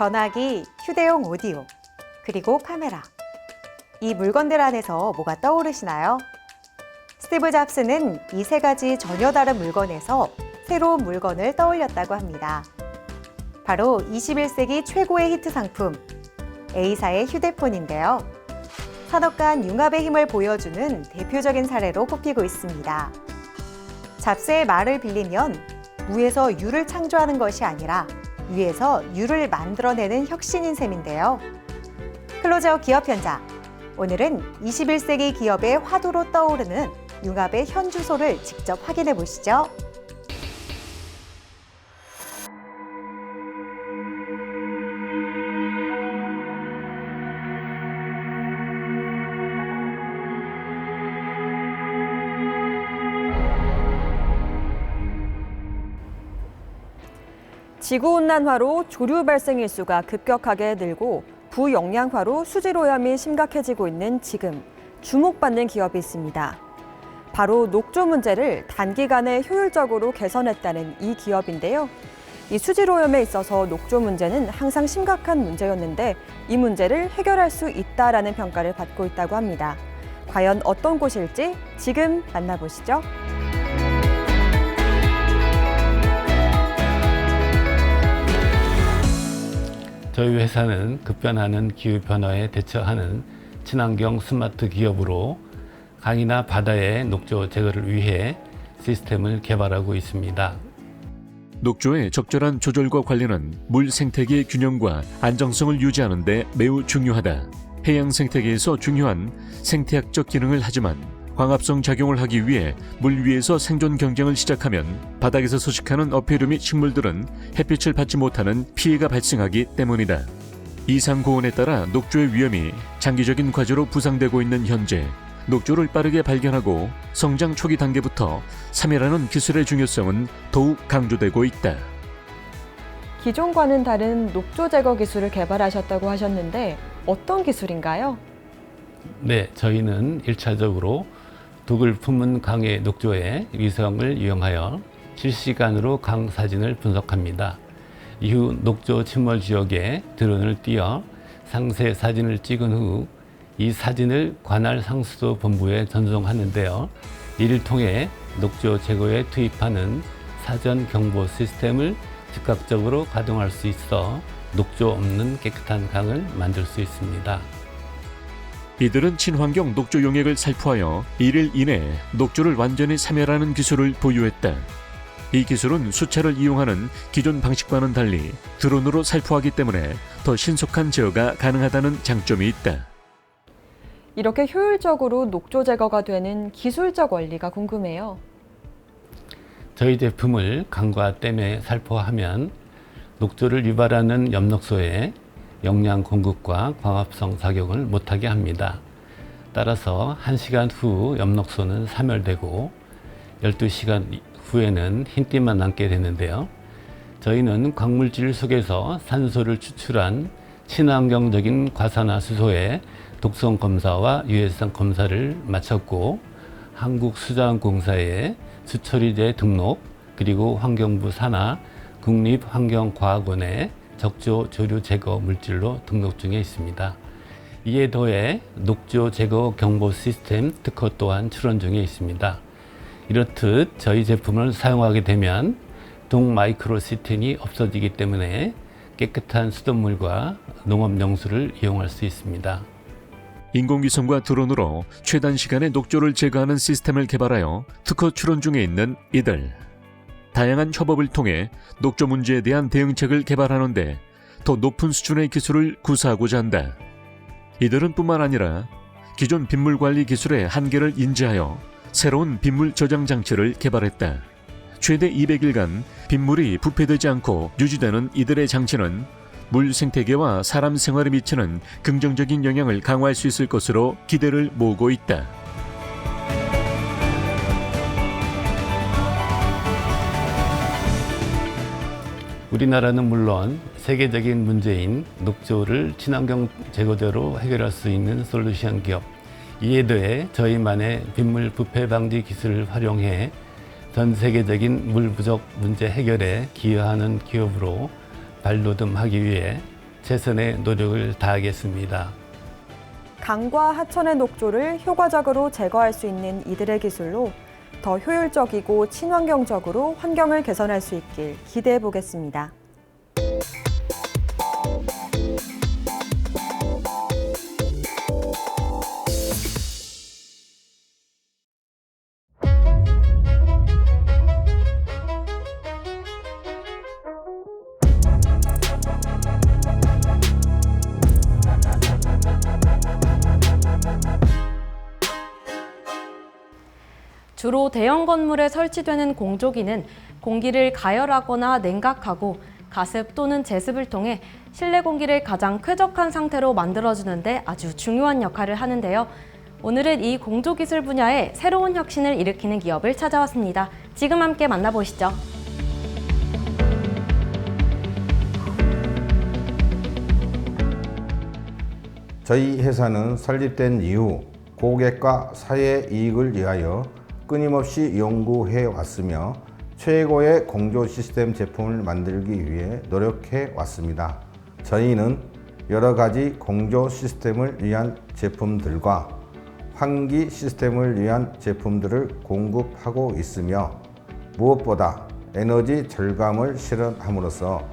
전화기, 휴대용 오디오, 그리고 카메라. 이 물건들 안에서 뭐가 떠오르시나요? 스티브 잡스는 이 세 가지 전혀 다른 물건에서 새로운 물건을 떠올렸다고 합니다. 바로 21세기 최고의 히트 상품, A사의 휴대폰인데요. 산업 간 융합의 힘을 보여주는 대표적인 사례로 꼽히고 있습니다. 잡스의 말을 빌리면 무에서 유를 창조하는 것이 아니라 유에서 유를 만들어내는 혁신인 셈인데요. 클로즈업 기업 현장. 오늘은 21세기 기업의 화두로 떠오르는 융합의 현주소를 직접 확인해 보시죠. 지구온난화로 조류 발생 일수가 급격하게 늘고 부영양화로 수질오염이 심각해지고 있는 지금 주목받는 기업이 있습니다. 바로 녹조 문제를 단기간에 효율적으로 개선했다는 이 기업인데요. 이 수질오염에 있어서 녹조 문제는 항상 심각한 문제였는데 이 문제를 해결할 수 있다라는 평가를 받고 있다고 합니다. 과연 어떤 곳일지 지금 만나보시죠. 저희 회사는 급변하는 기후변화에 대처하는 친환경 스마트 기업으로 강이나 바다의 녹조 제거를 위해 시스템을 개발하고 있습니다. 녹조의 적절한 조절과 관리는 물 생태계의 균형과 안정성을 유지하는 데 매우 중요하다. 해양 생태계에서 중요한 생태학적 기능을 하지만 광합성 작용을 하기 위해 물 위에서 생존 경쟁을 시작하면 바닥에서 서식하는 어패류 및 식물들은 햇빛을 받지 못하는 피해가 발생하기 때문이다. 이상 고온에 따라 녹조의 위험이 장기적인 과제로 부상되고 있는 현재 녹조를 빠르게 발견하고 성장 초기 단계부터 사멸하는 기술의 중요성은 더욱 강조되고 있다. 기존과는 다른 녹조 제거 기술을 개발하셨다고 하셨는데 어떤 기술인가요? 네, 저희는 1차적으로 독을 품은 강의 녹조의 위성을 이용하여 실시간으로 강 사진을 분석합니다. 이후 녹조 침몰 지역에 드론을 띄워 상세 사진을 찍은 후 이 사진을 관할 상수도 본부에 전송하는데요. 이를 통해 녹조 제거에 투입하는 사전 경보 시스템을 즉각적으로 가동할 수 있어 녹조 없는 깨끗한 강을 만들 수 있습니다. 이들은 친환경 녹조 용액을 살포하여 1일 이내 녹조를 완전히 사멸하는 기술을 보유했다. 이 기술은 수차를 이용하는 기존 방식과는 달리 드론으로 살포하기 때문에 더 신속한 제어가 가능하다는 장점이 있다. 이렇게 효율적으로 녹조 제거가 되는 기술적 원리가 궁금해요. 저희 제품을 강과 댐에 살포하면 녹조를 유발하는 엽록소에 영양 공급과 광합성 작용을 못하게 합니다. 따라서 1시간 후 엽록소는 사멸되고 12시간 후에는 흰띠만 남게 되는데요. 저희는 광물질 속에서 산소를 추출한 친환경적인 과산화수소의 독성 검사와 유해성 검사를 마쳤고 한국수자원공사에 수처리제 등록 그리고 환경부 산하 국립환경과학원에 적조 조류 제거 물질로 등록 중에 있습니다. 이에 더해 녹조 제거 경보 시스템 특허 또한 출원 중에 있습니다. 이렇듯 저희 제품을 사용하게 되면 동마이크로시틴이 없어지기 때문에 깨끗한 수돗물과 농업용수를 이용할 수 있습니다. 인공위성과 드론으로 최단 시간에 녹조를 제거하는 시스템을 개발하여 특허 출원 중에 있는 이들. 다양한 협업을 통해 녹조 문제에 대한 대응책을 개발하는데 더 높은 수준의 기술을 구사하고자 한다. 이들은 뿐만 아니라 기존 빗물 관리 기술의 한계를 인지하여 새로운 빗물 저장 장치를 개발했다. 최대 200일간 빗물이 부패되지 않고 유지되는 이들의 장치는 물 생태계와 사람 생활에 미치는 긍정적인 영향을 강화할 수 있을 것으로 기대를 모으고 있다. 우리나라는 물론 세계적인 문제인 녹조를 친환경 제거제로 해결할 수 있는 솔루션 기업, 이에 더해 저희만의 빗물 부패 방지 기술을 활용해 전 세계적인 물 부족 문제 해결에 기여하는 기업으로 발돋움하기 위해 최선의 노력을 다하겠습니다. 강과 하천의 녹조를 효과적으로 제거할 수 있는 이들의 기술로 더 효율적이고 친환경적으로 환경을 개선할 수 있길 기대해 보겠습니다. 주로 대형 건물에 설치되는 공조기는 공기를 가열하거나 냉각하고 가습 또는 제습을 통해 실내 공기를 가장 쾌적한 상태로 만들어주는데 아주 중요한 역할을 하는데요. 오늘은 이 공조 기술 분야에 새로운 혁신을 일으키는 기업을 찾아왔습니다. 지금 함께 만나보시죠. 저희 회사는 설립된 이후 고객과 사회 이익을 위하여 끊임없이 연구해 왔으며 최고의 공조 시스템 제품을 만들기 위해 노력해 왔습니다. 저희는 여러 가지 공조 시스템을 위한 제품들과 환기 시스템을 위한 제품들을 공급하고 있으며 무엇보다 에너지 절감을 실현함으로써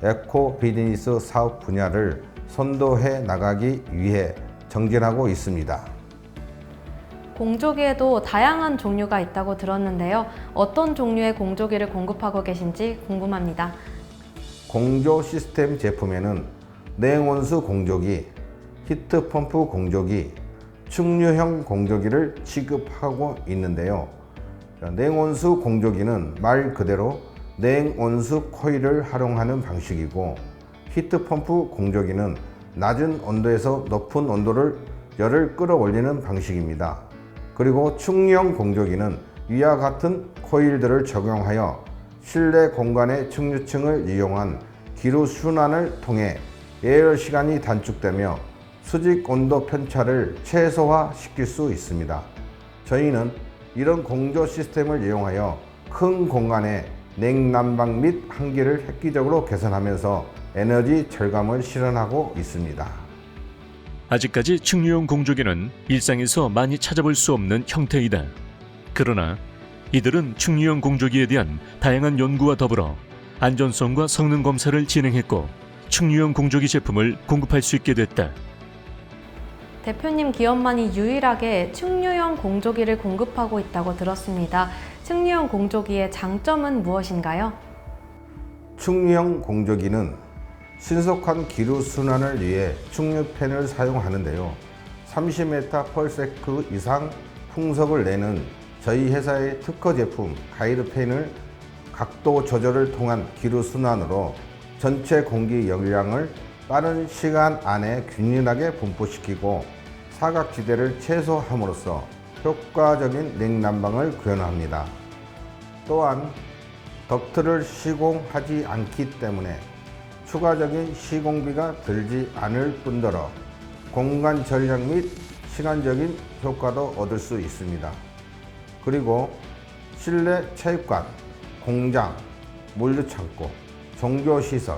에코 비즈니스 사업 분야를 선도해 나가기 위해 정진하고 있습니다. 공조기에도 다양한 종류가 있다고 들었는데요. 어떤 종류의 공조기를 공급하고 계신지 궁금합니다. 공조 시스템 제품에는 냉온수 공조기, 히트펌프 공조기, 충류형 공조기를 취급하고 있는데요. 냉온수 공조기는 말 그대로 냉온수 코일을 활용하는 방식이고, 히트펌프 공조기는 낮은 온도에서 높은 온도를 열을 끌어올리는 방식입니다. 그리고 충류형 공조기는 위와 같은 코일들을 적용하여 실내 공간의 충류층을 이용한 기류 순환을 통해 예열 시간이 단축되며 수직 온도 편차를 최소화시킬 수 있습니다. 저희는 이런 공조 시스템을 이용하여 큰 공간의 냉난방 및 환기를 획기적으로 개선하면서 에너지 절감을 실현하고 있습니다. 아직까지 충류용 공조기는 일상에서 많이 찾아볼 수 없는 형태이다. 그러나 이들은 충류용 공조기에 대한 다양한 연구와 더불어 안전성과 성능 검사를 진행했고 충류용 공조기 제품을 공급할 수 있게 됐다. 대표님 기업만이 유일하게 충류형 공조기를 공급하고 있다고 들었습니다. 충류형 공조기의 장점은 무엇인가요? 충류형 공조기는 신속한 기류 순환을 위해 충류팬을 사용하는데요. 30m/s 이상 풍속을 내는 저희 회사의 특허 제품 가이드팬을 각도 조절을 통한 기류 순환으로 전체 공기 열량을 빠른 시간 안에 균일하게 분포시키고 사각지대를 최소함으로써 효과적인 냉난방을 구현합니다. 또한 덕트를 시공하지 않기 때문에 추가적인 시공비가 들지 않을 뿐더러 공간 전략 및 시간적인 효과도 얻을 수 있습니다. 그리고 실내 체육관, 공장, 물류창고, 종교시설,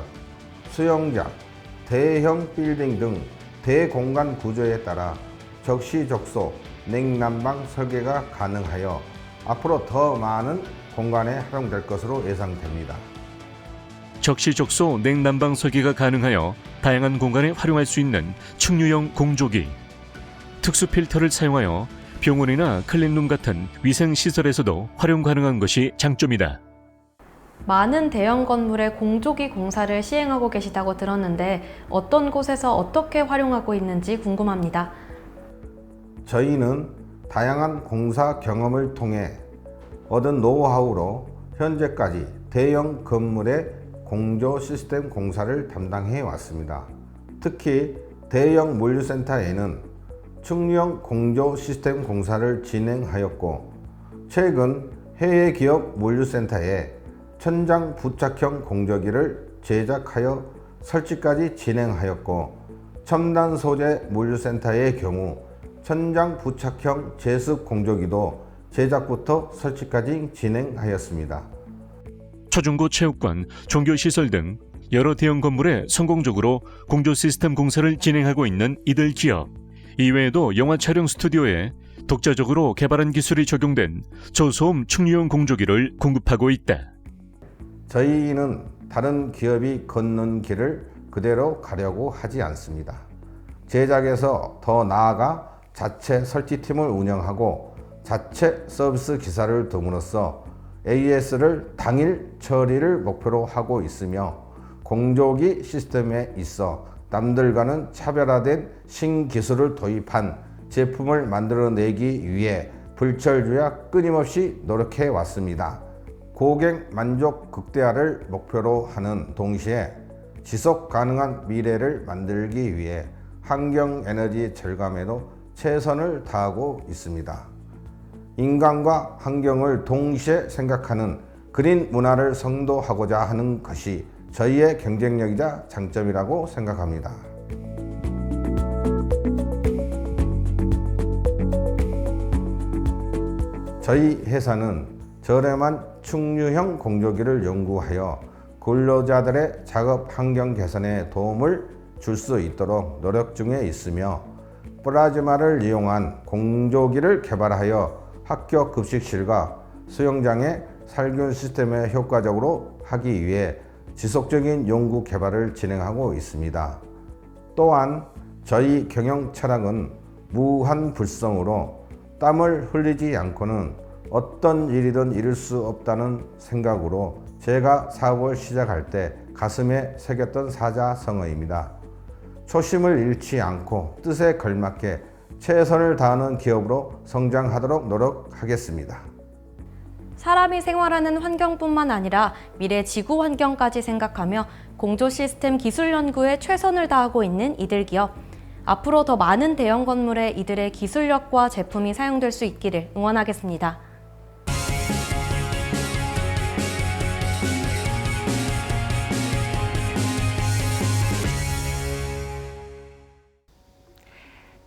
수영장, 대형 빌딩 등 대공간 구조에 따라 적시적소 냉난방 설계가 가능하여 앞으로 더 많은 공간에 활용될 것으로 예상됩니다. 적시적소 냉난방 설계가 가능하여 다양한 공간에 활용할 수 있는 충류형 공조기. 특수 필터를 사용하여 병원이나 클린룸 같은 위생시설에서도 활용 가능한 것이 장점이다. 많은 대형 건물의 공조기 공사를 시행하고 계시다고 들었는데 어떤 곳에서 어떻게 활용하고 있는지 궁금합니다. 저희는 다양한 공사 경험을 통해 얻은 노하우로 현재까지 대형 건물의 공조 시스템 공사를 담당해 왔습니다. 특히 대형 물류센터에는 충류형 공조 시스템 공사를 진행하였고, 최근 해외 기업 물류센터에 천장 부착형 공조기를 제작하여 설치까지 진행하였고, 첨단 소재 물류센터의 경우 천장 부착형 제습 공조기도 제작부터 설치까지 진행하였습니다. 초중고 체육관, 종교시설 등 여러 대형 건물에 성공적으로 공조 시스템 공사를 진행하고 있는 이들 기업. 이외에도 영화 촬영 스튜디오에 독자적으로 개발한 기술이 적용된 저소음 충류형 공조기를 공급하고 있다. 저희는 다른 기업이 걷는 길을 그대로 가려고 하지 않습니다. 제작에서 더 나아가 자체 설치팀을 운영하고 자체 서비스 기사를 둠으로써 AS를 당일 처리를 목표로 하고 있으며 공조기 시스템에 있어 남들과는 차별화된 신기술을 도입한 제품을 만들어내기 위해 불철주야 끊임없이 노력해 왔습니다. 고객 만족 극대화를 목표로 하는 동시에 지속 가능한 미래를 만들기 위해 환경 에너지 절감에도 최선을 다하고 있습니다. 인간과 환경을 동시에 생각하는 그린 문화를 선도하고자 하는 것이 저희의 경쟁력이자 장점이라고 생각합니다. 저희 회사는 저렴한 충류형 공조기를 연구하여 근로자들의 작업 환경 개선에 도움을 줄 수 있도록 노력 중에 있으며 플라즈마를 이용한 공조기를 개발하여 학교 급식실과 수영장의 살균 시스템에 효과적으로 하기 위해 지속적인 연구 개발을 진행하고 있습니다. 또한 저희 경영 철학은 무한불성으로 땀을 흘리지 않고는 어떤 일이든 이룰 수 없다는 생각으로 제가 사업을 시작할 때 가슴에 새겼던 사자성어입니다. 초심을 잃지 않고 뜻에 걸맞게 최선을 다하는 기업으로 성장하도록 노력하겠습니다. 사람이 생활하는 환경뿐만 아니라 미래 지구 환경까지 생각하며 공조 시스템 기술 연구에 최선을 다하고 있는 이들 기업. 앞으로 더 많은 대형 건물에 이들의 기술력과 제품이 사용될 수 있기를 응원하겠습니다.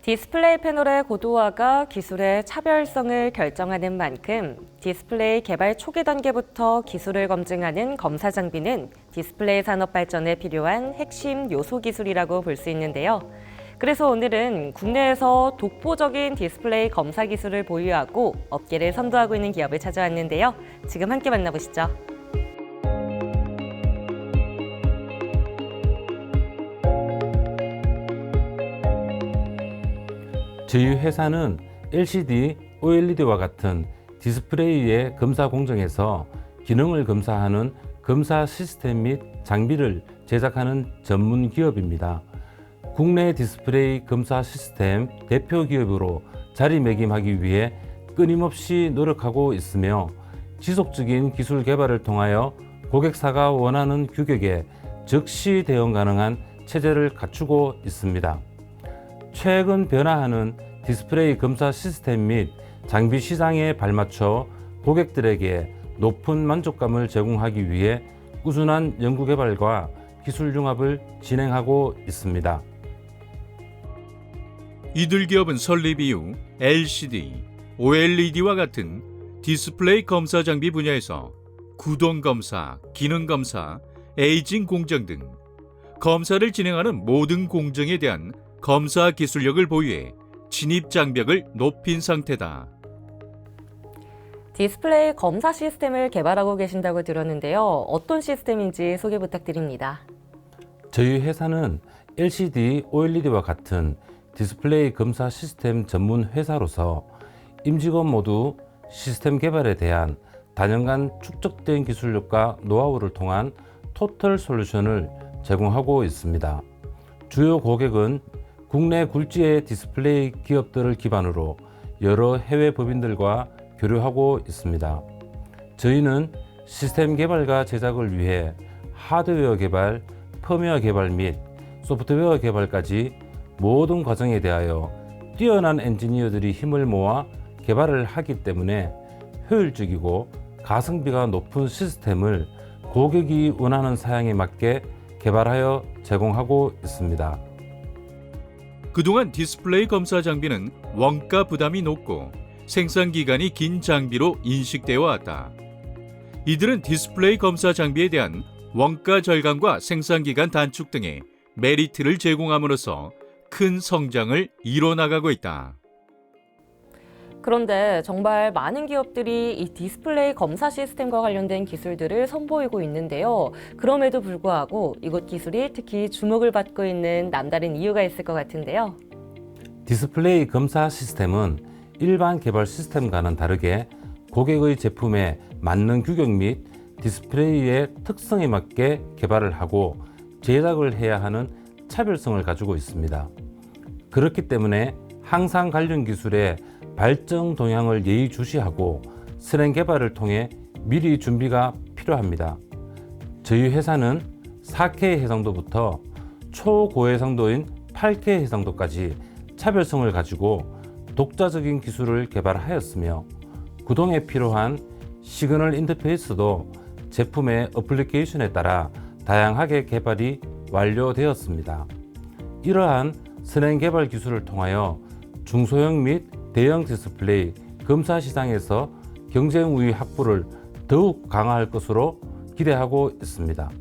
디스플레이 패널의 고도화가 기술의 차별성을 결정하는 만큼 디스플레이 개발 초기 단계부터 기술을 검증하는 검사 장비는 디스플레이 산업 발전에 필요한 핵심 요소 기술이라고 볼 수 있는데요. 그래서 오늘은 국내에서 독보적인 디스플레이 검사 기술을 보유하고 업계를 선도하고 있는 기업을 찾아왔는데요. 지금 함께 만나보시죠. 저희 회사는 LCD, OLED와 같은 디스플레이의 검사 공정에서 기능을 검사하는 검사 시스템 및 장비를 제작하는 전문 기업입니다. 국내 디스플레이 검사 시스템 대표 기업으로 자리매김하기 위해 끊임없이 노력하고 있으며 지속적인 기술 개발을 통하여 고객사가 원하는 규격에 즉시 대응 가능한 체제를 갖추고 있습니다. 최근 변화하는 디스플레이 검사 시스템 및 장비 시장에 발맞춰 고객들에게 높은 만족감을 제공하기 위해 꾸준한 연구개발과 기술 융합을 진행하고 있습니다. 이들 기업은 설립 이후 LCD, OLED와 같은 디스플레이 검사 장비 분야에서 구동 검사, 기능 검사, 에이징 공정 등 검사를 진행하는 모든 공정에 대한 검사 기술력을 보유해 진입 장벽을 높인 상태다. 디스플레이 검사 시스템을 개발하고 계신다고 들었는데요. 어떤 시스템인지 소개 부탁드립니다. 저희 회사는 LCD, OLED와 같은 디스플레이 검사 시스템 전문 회사로서 임직원 모두 시스템 개발에 대한 다년간 축적된 기술력과 노하우를 통한 토탈 솔루션을 제공하고 있습니다. 주요 고객은 국내 굴지의 디스플레이 기업들을 기반으로 여러 해외 법인들과 교류하고 있습니다. 저희는 시스템 개발과 제작을 위해 하드웨어 개발, 펌웨어 개발 및 소프트웨어 개발까지 모든 과정에 대하여 뛰어난 엔지니어들이 힘을 모아 개발을 하기 때문에 효율적이고 가성비가 높은 시스템을 고객이 원하는 사양에 맞게 개발하여 제공하고 있습니다. 그동안 디스플레이 검사 장비는 원가 부담이 높고 생산 기간이 긴 장비로 인식되어 왔다. 이들은 디스플레이 검사 장비에 대한 원가 절감과 생산기간 단축 등의 메리트를 제공함으로써 큰 성장을 이뤄나가고 있다. 그런데 정말 많은 기업들이 이 디스플레이 검사 시스템과 관련된 기술들을 선보이고 있는데요. 그럼에도 불구하고 이곳 기술이 특히 주목을 받고 있는 남다른 이유가 있을 것 같은데요. 디스플레이 검사 시스템은 일반 개발 시스템과는 다르게 고객의 제품에 맞는 규격 및 디스플레이의 특성에 맞게 개발을 하고 제작을 해야 하는 차별성을 가지고 있습니다. 그렇기 때문에 항상 관련 기술의 발전 동향을 예의주시하고 실행 개발을 통해 미리 준비가 필요합니다. 저희 회사는 4K 해상도부터 초고해상도인 8K 해상도까지 차별성을 가지고 독자적인 기술을 개발하였으며 구동에 필요한 시그널 인터페이스도 제품의 어플리케이션에 따라 다양하게 개발이 완료되었습니다. 이러한 선행 개발 기술을 통하여 중소형 및 대형 디스플레이 검사 시장에서 경쟁 우위 확보를 더욱 강화할 것으로 기대하고 있습니다.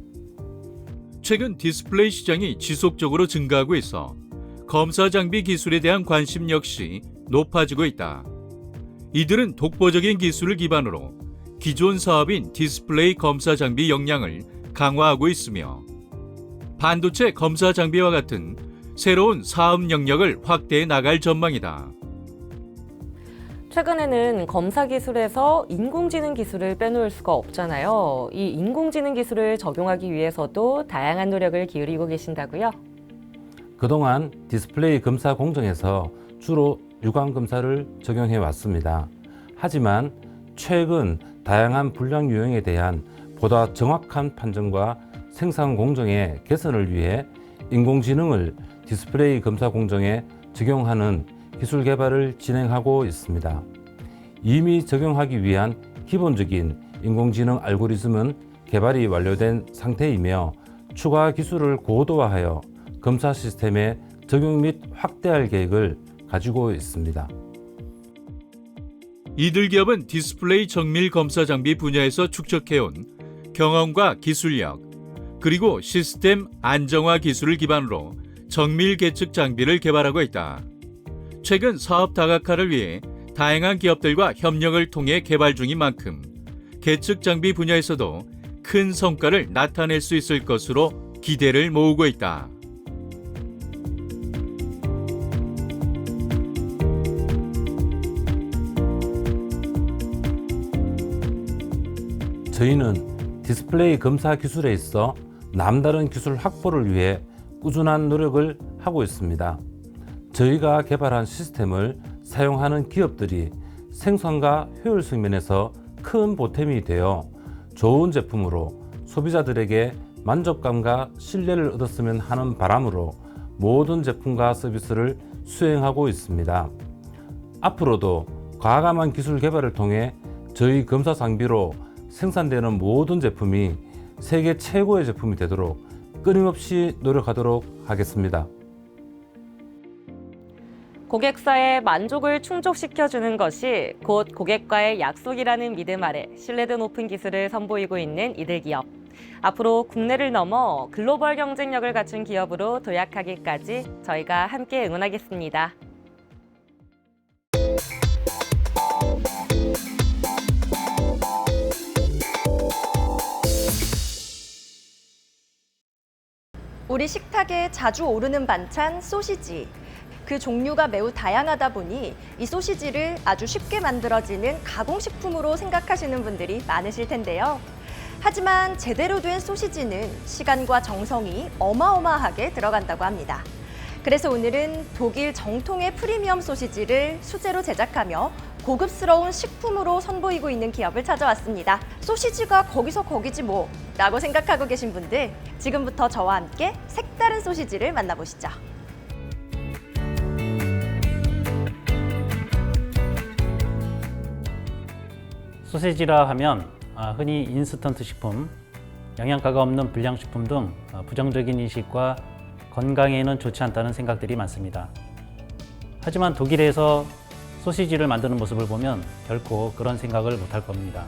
최근 디스플레이 시장이 지속적으로 증가하고 있어 검사 장비 기술에 대한 관심 역시 높아지고 있다. 이들은 독보적인 기술을 기반으로 기존 사업인 디스플레이 검사 장비 역량을 강화하고 있으며 반도체 검사 장비와 같은 새로운 사업 영역을 확대해 나갈 전망이다. 최근에는 검사 기술에서 인공지능 기술을 빼놓을 수가 없잖아요. 이 인공지능 기술을 적용하기 위해서도 다양한 노력을 기울이고 계신다고요? 그동안 디스플레이 검사 공정에서 주로 유관 검사를 적용해 왔습니다. 하지만 최근 다양한 불량 유형에 대한 보다 정확한 판정과 생산 공정의 개선을 위해 인공지능을 디스플레이 검사 공정에 적용하는 기술 개발을 진행하고 있습니다. 이미 적용하기 위한 기본적인 인공지능 알고리즘은 개발이 완료된 상태이며 추가 기술을 고도화하여 검사 시스템에 적용 및 확대할 계획을 가지고 있습니다. 이들 기업은 디스플레이 정밀 검사 장비 분야에서 축적해온 경험과 기술력, 그리고 시스템 안정화 기술을 기반으로 정밀 계측 장비를 개발하고 있다. 최근 사업 다각화를 위해 다양한 기업들과 협력을 통해 개발 중인 만큼 계측 장비 분야에서도 큰 성과를 나타낼 수 있을 것으로 기대를 모으고 있다. 저희는 디스플레이 검사 기술에 있어 남다른 기술 확보를 위해 꾸준한 노력을 하고 있습니다. 저희가 개발한 시스템을 사용하는 기업들이 생산과 효율성 면에서 큰 보탬이 되어 좋은 제품으로 소비자들에게 만족감과 신뢰를 얻었으면 하는 바람으로 모든 제품과 서비스를 수행하고 있습니다. 앞으로도 과감한 기술 개발을 통해 저희 검사 장비로 생산되는 모든 제품이 세계 최고의 제품이 되도록 끊임없이 노력하도록 하겠습니다. 고객사의 만족을 충족시켜주는 것이 곧 고객과의 약속이라는 믿음 아래 신뢰도 높은 기술을 선보이고 있는 이들 기업. 앞으로 국내를 넘어 글로벌 경쟁력을 갖춘 기업으로 도약하기까지 저희가 함께 응원하겠습니다. 우리 식탁에 자주 오르는 반찬 소시지. 그 종류가 매우 다양하다 보니 이 소시지를 아주 쉽게 만들어지는 가공식품으로 생각하시는 분들이 많으실 텐데요. 하지만 제대로 된 소시지는 시간과 정성이 어마어마하게 들어간다고 합니다. 그래서 오늘은 독일 정통의 프리미엄 소시지를 수제로 제작하며 고급스러운 식품으로 선보이고 있는 기업을 찾아왔습니다. 소시지가 거기서 거기지 뭐 라고 생각하고 계신 분들, 지금부터 저와 함께 색다른 소시지를 만나보시죠. 소시지라 하면 흔히 인스턴트 식품, 영양가가 없는 불량식품 등 부정적인 인식과 건강에는 좋지 않다는 생각들이 많습니다. 하지만 독일에서 소시지를 만드는 모습을 보면 결코 그런 생각을 못할 겁니다.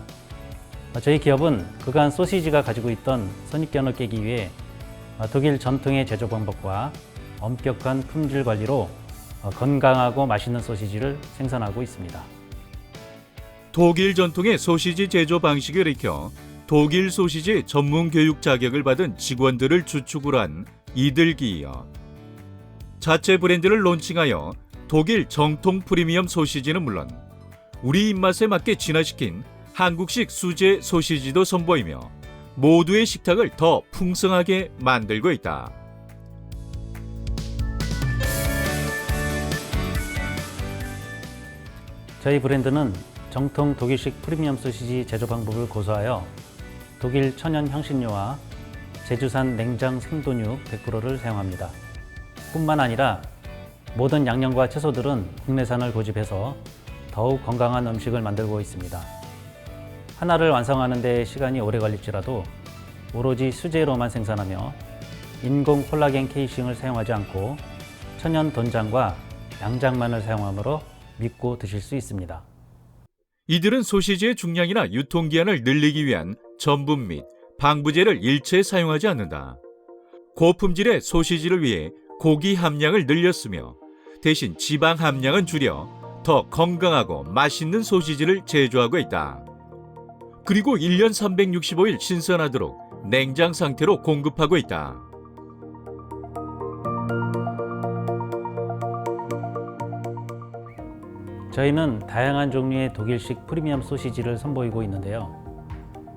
저희 기업은 그간 소시지가 가지고 있던 선입견을 깨기 위해 독일 전통의 제조 방법과 엄격한 품질 관리로 건강하고 맛있는 소시지를 생산하고 있습니다. 독일 전통의 소시지 제조 방식을 익혀 독일 소시지 전문 교육 자격을 받은 직원들을 주축으로 한 이들기업. 자체 브랜드를 론칭하여 독일 정통 프리미엄 소시지는 물론 우리 입맛에 맞게 진화시킨 한국식 수제 소시지도 선보이며 모두의 식탁을 더 풍성하게 만들고 있다. 저희 브랜드는 정통 독일식 프리미엄 소시지 제조 방법을 고수하여 독일 천연 향신료와 제주산 냉장 생돈육 100%를 사용합니다. 뿐만 아니라 모든 양념과 채소들은 국내산을 고집해서 더욱 건강한 음식을 만들고 있습니다. 하나를 완성하는 데 시간이 오래 걸릴지라도 오로지 수제로만 생산하며 인공 콜라겐 케이싱을 사용하지 않고 천연 돈장과 양장만을 사용하므로 믿고 드실 수 있습니다. 이들은 소시지의 중량이나 유통기한을 늘리기 위한 전분 및 방부제를 일체 사용하지 않는다. 고품질의 소시지를 위해 고기 함량을 늘렸으며 대신 지방 함량은 줄여 더 건강하고 맛있는 소시지를 제조하고 있다. 그리고 1년 365일 신선하도록 냉장 상태로 공급하고 있다. 저희는 다양한 종류의 독일식 프리미엄 소시지를 선보이고 있는데요.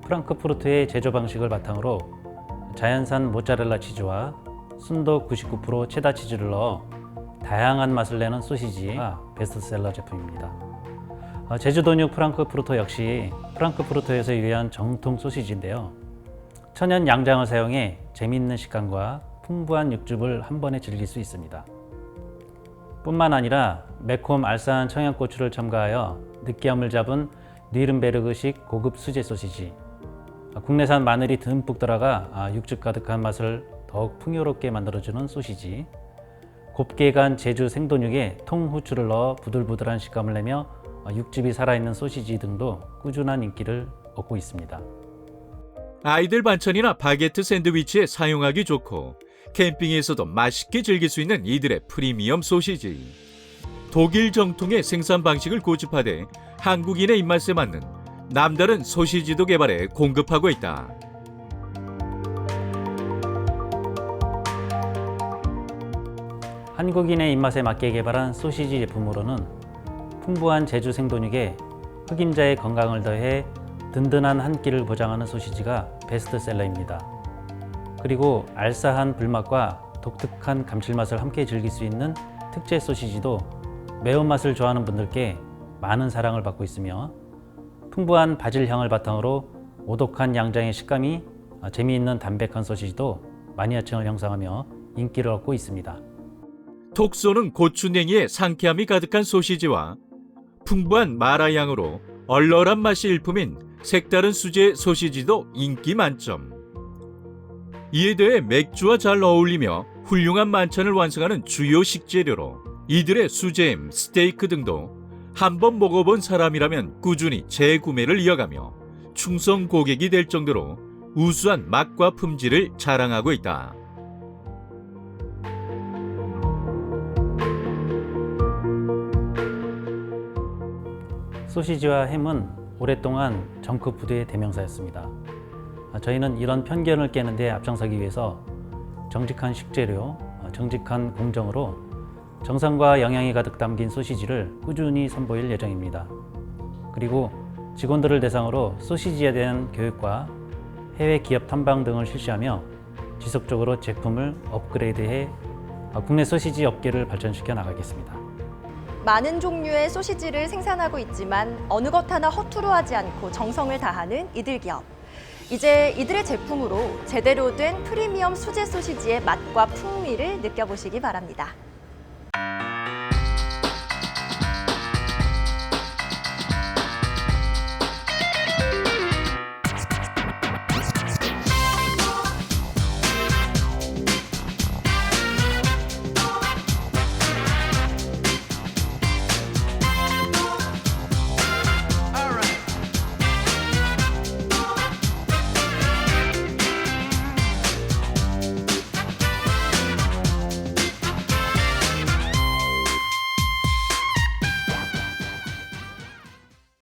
프랑크푸르트의 제조 방식을 바탕으로 자연산 모짜렐라 치즈와 순도 99% 체다 치즈를 넣어 다양한 맛을 내는 소시지가 베스트셀러 제품입니다. 제주도육 프랑크푸르트 역시 프랑크푸르트에서 유래한 정통 소시지인데요. 천연 양장을 사용해 재미있는 식감과 풍부한 육즙을 한 번에 즐길 수 있습니다. 뿐만 아니라 매콤 알싸한 청양고추를 첨가하여 느끼함을 잡은 뉘른베르그식 고급 수제 소시지, 국내산 마늘이 듬뿍 들어가 육즙 가득한 맛을 더욱 풍요롭게 만들어주는 소시지, 곱게 간 제주 생돈육에 통후추를 넣어 부들부들한 식감을 내며 육즙이 살아있는 소시지 등도 꾸준한 인기를 얻고 있습니다. 아이들 반찬이나 바게트 샌드위치에 사용하기 좋고 캠핑에서도 맛있게 즐길 수 있는 이들의 프리미엄 소시지. 독일 정통의 생산 방식을 고집하되 한국인의 입맛에 맞는 남다른 소시지도 개발해 공급하고 있다. 한국인의 입맛에 맞게 개발한 소시지 제품으로는 풍부한 제주 생돈육에 흑임자의 건강을 더해 든든한 한 끼를 보장하는 소시지가 베스트셀러입니다. 그리고 알싸한 불맛과 독특한 감칠맛을 함께 즐길 수 있는 특제 소시지도 매운맛을 좋아하는 분들께 많은 사랑을 받고 있으며 풍부한 바질 향을 바탕으로 오독한 양장의 식감이 재미있는 담백한 소시지도 마니아층을 형성하며 인기를 얻고 있습니다. 톡 쏘는 고추냉이에 상쾌함이 가득한 소시지와 풍부한 마라향으로 얼얼한 맛이 일품인 색다른 수제 소시지도 인기 만점. 이에 대해 맥주와 잘 어울리며 훌륭한 만찬을 완성하는 주요 식재료로 이들의 수제햄, 스테이크 등도 한번 먹어본 사람이라면 꾸준히 재구매를 이어가며 충성 고객이 될 정도로 우수한 맛과 품질을 자랑하고 있다. 소시지와 햄은 오랫동안 정크푸드의 대명사였습니다. 저희는 이런 편견을 깨는 데 앞장서기 위해서 정직한 식재료, 정직한 공정으로 정성과 영양이 가득 담긴 소시지를 꾸준히 선보일 예정입니다. 그리고 직원들을 대상으로 소시지에 대한 교육과 해외 기업 탐방 등을 실시하며 지속적으로 제품을 업그레이드해 국내 소시지 업계를 발전시켜 나가겠습니다. 많은 종류의 소시지를 생산하고 있지만 어느 것 하나 허투루 하지 않고 정성을 다하는 이들 기업. 이제 이들의 제품으로 제대로 된 프리미엄 수제 소시지의 맛과 풍미를 느껴보시기 바랍니다.